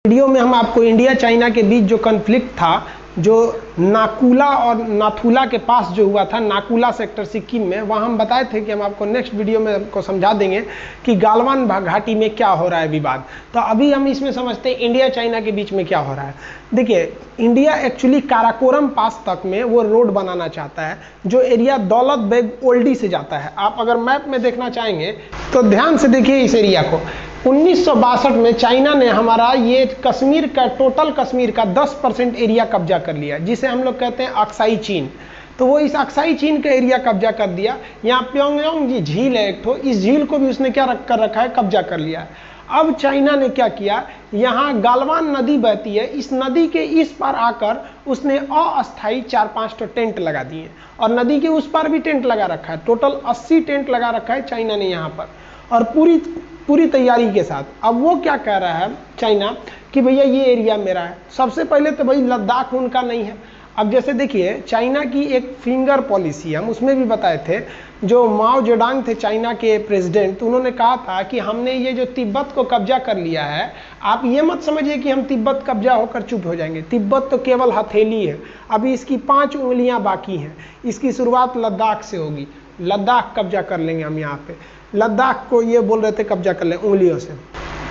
Video में हम आपको इंडिया चाइना के बीच जो कन्फ्लिक्ट था, जो नाकुला और नाथुला के पास जो हुआ था, नाकुला सेक्टर सिक्किम में, वहाँ हम बताए थे कि हम आपको नेक्स्ट वीडियो में आपको समझा देंगे कि गालवान घाटी में क्या हो रहा है विवाद। तो अभी हम इसमें समझते हैं इंडिया चाइना के बीच में क्या हो रहा है। देखिए, इंडिया एक्चुअली काराकोरम पास तक में वो रोड बनाना चाहता है जो एरिया दौलत बेग ओल्डी से जाता है। आप अगर मैप में देखना चाहेंगे तो ध्यान से देखिए इस एरिया को। 1962 में चाइना ने हमारा ये कश्मीर का, टोटल कश्मीर का 10% एरिया कब्जा कर लिया, जिसे हम लोग कहते हैं अक्साई चीन। तो वो इस अक्साई चीन का एरिया कब्जा कर दिया। यहाँ प्योंगयांग जी झील है एक ठो, इस झील को भी उसने क्या कर रखा है, कब्जा कर लिया है। अब चाइना ने क्या किया, यहाँ गालवान नदी बहती है, इस नदी के इस पार आकर उसने अस्थायी 4-5 तो टेंट लगा दिए और नदी के उस पार भी टेंट लगा रखा है। टोटल 80 टेंट लगा रखा है चाइना ने यहाँ पर, और पूरी तैयारी के साथ। अब वो क्या कह रहा है चाइना कि भैया ये एरिया मेरा है। सबसे पहले तो भाई लद्दाख उनका नहीं है। अब जैसे देखिए, चाइना की एक फिंगर पॉलिसी, हम उसमें भी बताए थे, जो माओ जेडांग थे चाइना के प्रेसिडेंट, तो उन्होंने कहा था कि हमने ये जो तिब्बत को कब्जा कर लिया है, आप ये मत समझिए कि हम तिब्बत कब्जा होकर चुप हो जाएंगे। तिब्बत तो केवल हथेली है, अभी इसकी 5 उंगलियां बाकी हैं। इसकी शुरुआत लद्दाख से होगी। लद्दाख कब्जा कर लेंगे हम यहाँ पे। लद्दाख को ये बोल रहे थे कब्जा कर लें उंगलियों से,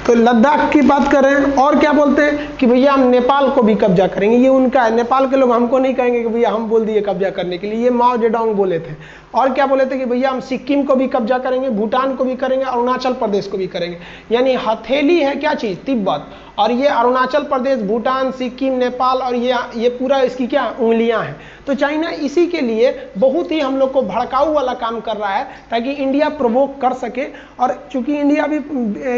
तो लद्दाख की बात कर रहे हैं। और क्या बोलते हैं कि भैया हम नेपाल को भी कब्जा करेंगे, ये उनका है। नेपाल के लोग हमको नहीं कहेंगे कि भैया हम बोल दिए कब्जा करने के लिए, ये माओ जेडोंग बोले थे। और क्या बोले थे कि भैया हम सिक्किम को भी कब्जा करेंगे, भूटान को भी करेंगे, अरुणाचल प्रदेश को भी करेंगे। यानी हथेली है क्या चीज़, तिब्बत, और ये अरुणाचल प्रदेश, भूटान, सिक्किम, नेपाल, और ये पूरा इसकी क्या उंगलियां हैं। तो चाइना इसी के लिए बहुत ही हम लोग को भड़काऊ वाला काम कर रहा है, ताकि इंडिया प्रोवोक कर सके। और चूंकि इंडिया भी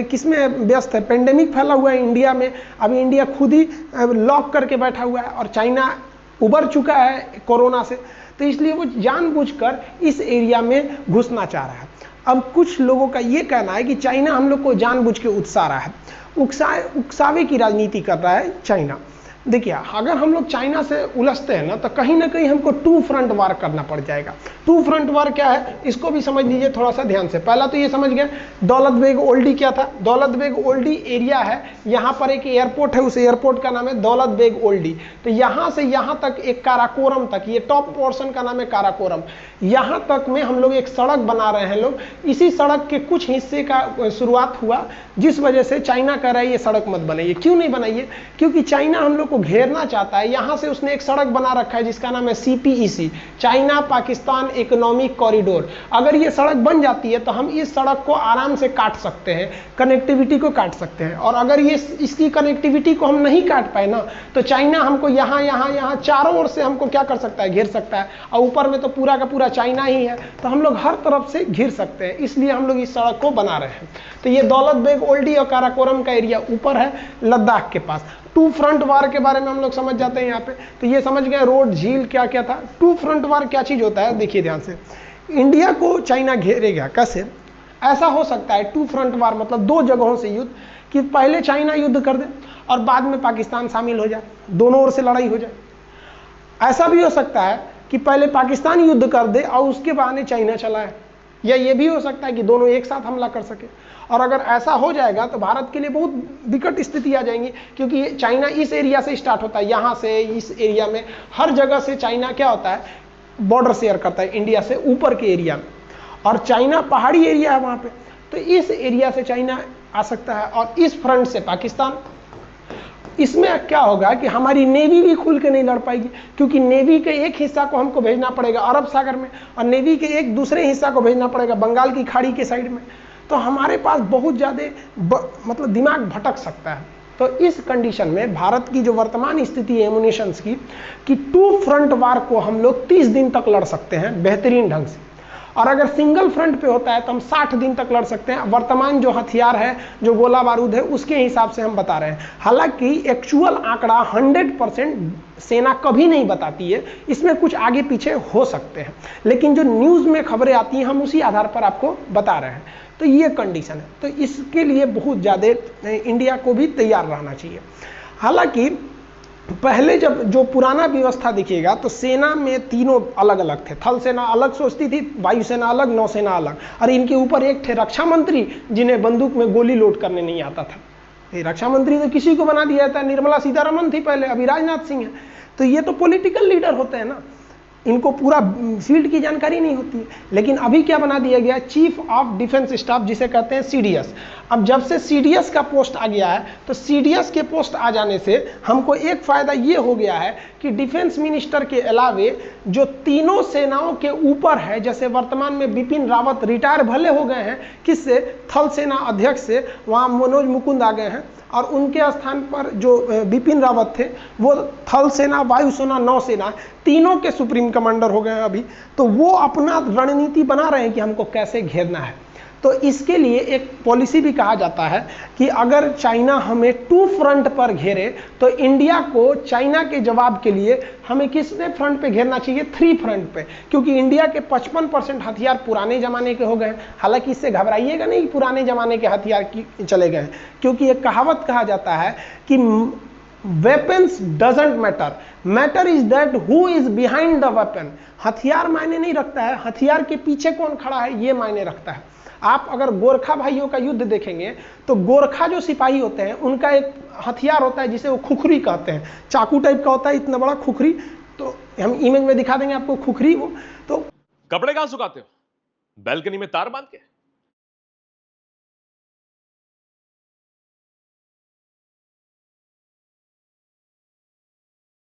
किसमें व्यस्त है, पेंडेमिक फैला हुआ है इंडिया में, अभी इंडिया खुद ही लॉक करके बैठा हुआ है और चाइना उबर चुका है कोरोना से, तो इसलिए वो जानबूझकर इस एरिया में घुसना चाह रहा है। अब कुछ लोगों का ये कहना है कि चाइना हम लोग को जानबूझ के उकसा रहा है, उकसावे की राजनीति कर रहा है चाइना। देखिए, अगर हम लोग चाइना से उलझते हैं ना, तो कहीं ना कहीं हमको 2 फ्रंट वार करना पड़ जाएगा। 2 फ्रंट वार क्या है, इसको भी समझ लीजिए थोड़ा सा ध्यान से। पहला तो ये समझ गए दौलत बेग ओल्डी क्या था। दौलत बेग ओल्डी एरिया है, यहाँ पर एक एयरपोर्ट है, उस एयरपोर्ट का नाम है दौलत बेग ओल्डी। तो यहाँ से यहाँ तक एक काराकोरम तक, ये टॉप पोर्शन का नाम है काराकोरम, यहाँ तक में हम लोग एक सड़क बना रहे हैं लोग। इसी सड़क के कुछ हिस्से का शुरुआत हुआ, जिस वजह से चाइना कह रहा है ये सड़क मत बनाइए। क्यों नहीं बनाइए, क्योंकि चाइना हम लोग को घेरना चाहता है। यहां से उसने एक सड़क बना रखा है जिसका नाम है CPEC, China Pakistan economic corridor. अगर ये सड़क बन जाती है तो हम इस सड़क को आराम से काट सकते हैं, कनेक्टिविटी को काट सकते हैं। और अगर ये इसकी कनेक्टिविटी को हम नहीं काट पाए ना, तो चाइना हमको यहाँ यहाँ यहाँ चारों ओर से हमको क्या कर सकता है, घेर सकता है। और ऊपर में तो पूरा का पूरा चाइना ही है, तो हम लोग हर तरफ से घिर सकते हैं। इसलिए हम लोग इस सड़क को बना रहे हैं। तो ये दौलत बेग ओल्डी और काराकोरम का एरिया ऊपर है लद्दाख के पास। 2 फ्रंट वार के बारे में हम लोग समझ जाते हैं यहाँ पे। तो ये समझ गए रोड, झील क्या क्या था। 2 फ्रंट वार क्या चीज होता है, देखिए ध्यान से। इंडिया को चाइना घेरेगा कैसे, ऐसा हो सकता है 2 फ्रंट वार मतलब 2 जगहों से युद्ध, कि पहले चाइना युद्ध कर दे और बाद में पाकिस्तान शामिल हो जाए, दोनों ओर से लड़ाई हो जाए। ऐसा भी हो सकता है कि पहले पाकिस्तान युद्ध कर दे और उसके बहाने चाइना चलाए, या ये भी हो सकता है कि दोनों एक साथ हमला कर सके। और अगर ऐसा हो जाएगा तो भारत के लिए बहुत विकट स्थिति आ जाएंगी, क्योंकि चाइना इस एरिया से स्टार्ट होता है, यहाँ से इस एरिया में हर जगह से चाइना क्या होता है, बॉर्डर शेयर करता है इंडिया से ऊपर के एरिया में। और चाइना पहाड़ी एरिया है वहाँ पे, तो इस एरिया से चाइना आ सकता है और इस फ्रंट से पाकिस्तान। इसमें क्या होगा कि हमारी नेवी भी खुल के नहीं लड़ पाएगी, क्योंकि नेवी के एक हिस्सा को हमको भेजना पड़ेगा अरब सागर में, और नेवी के एक दूसरे हिस्सा को भेजना पड़ेगा बंगाल की खाड़ी के साइड में। तो हमारे पास बहुत ज़्यादा मतलब दिमाग भटक सकता है। तो इस कंडीशन में भारत की जो वर्तमान स्थिति है एमुनेशंस की, कि 2 फ्रंट वार को हम लोग 30 दिन तक लड़ सकते हैं बेहतरीन ढंग से। और अगर सिंगल फ्रंट पे होता है तो हम 60 दिन तक लड़ सकते हैं। वर्तमान जो हथियार है, जो गोला बारूद है, उसके हिसाब से हम बता रहे हैं। हालांकि एक्चुअल आंकड़ा 100% सेना कभी नहीं बताती है, इसमें कुछ आगे पीछे हो सकते हैं, लेकिन जो न्यूज़ में खबरें आती हैं हम उसी आधार पर आपको बता रहे हैं। तो ये कंडीशन है, तो इसके लिए बहुत ज़्यादा इंडिया को भी तैयार रहना चाहिए। हालांकि पहले जब जो पुराना व्यवस्था देखिएगा तो सेना में तीनों अलग अलग थे। थल सेना अलग सोचती थी, वायुसेना अलग, नौसेना अलग, और इनके ऊपर एक थे रक्षा मंत्री जिन्हें बंदूक में गोली लोड करने नहीं आता था। रक्षा मंत्री तो किसी को बना दिया था, निर्मला सीतारमण थी पहले, अभी राजनाथ सिंह है। तो ये तो पॉलिटिकल लीडर होते हैं ना, इनको पूरा फील्ड की जानकारी नहीं होती है। लेकिन अभी क्या बना दिया गया, चीफ ऑफ डिफेंस स्टाफ, जिसे कहते हैं सीडीएस। अब जब से सीडीएस का पोस्ट आ गया है, तो सीडीएस के पोस्ट आ जाने से हमको एक फायदा ये हो गया है कि डिफेंस मिनिस्टर के अलावे जो तीनों सेनाओं के ऊपर है, जैसे वर्तमान में बिपिन रावत रिटायर भले हो गए हैं, किससे, थल सेना अध्यक्ष से, वहाँ मनोज मुकुंद आ गए हैं, और उनके स्थान पर जो बिपिन रावत थे वो थल सेना, वायुसेना, नौसेना, तीनों के सुप्रीम कमांडर हो गए हैं अभी। तो वो अपना रणनीति बना रहे हैं कि हमको कैसे घेरना है। तो इसके लिए एक पॉलिसी भी कहा जाता है कि अगर चाइना हमें 2 फ्रंट पर घेरे तो इंडिया को चाइना के जवाब के लिए हमें किसने फ्रंट पे घेरना चाहिए, 3 फ्रंट पे, क्योंकि इंडिया के 55% हथियार पुराने जमाने के हो गए हैं। हालांकि इससे घबराइएगा नहीं, पुराने जमाने के हथियार चले गए हैं, क्योंकि एक कहावत कहा जाता है कि weapons doesn't matter, matter is that who is behind the weapon. हथियार मायने नहीं रखता है, हथियार के पीछे कौन खड़ा है ये मायने रखता है। आप अगर गोरखा भाइयों का युद्ध देखेंगे तो गोरखा जो सिपाही होते हैं उनका एक हथियार होता है जिसे वो खुखरी कहते हैं, चाकू टाइप का होता है, इतना बड़ा खुखरी। तो हम इमेज में दिखा देंगे आपको खुखरी। वो तो कपड़े कहां सुखाते हो, बैल्कनी में तार बांध के?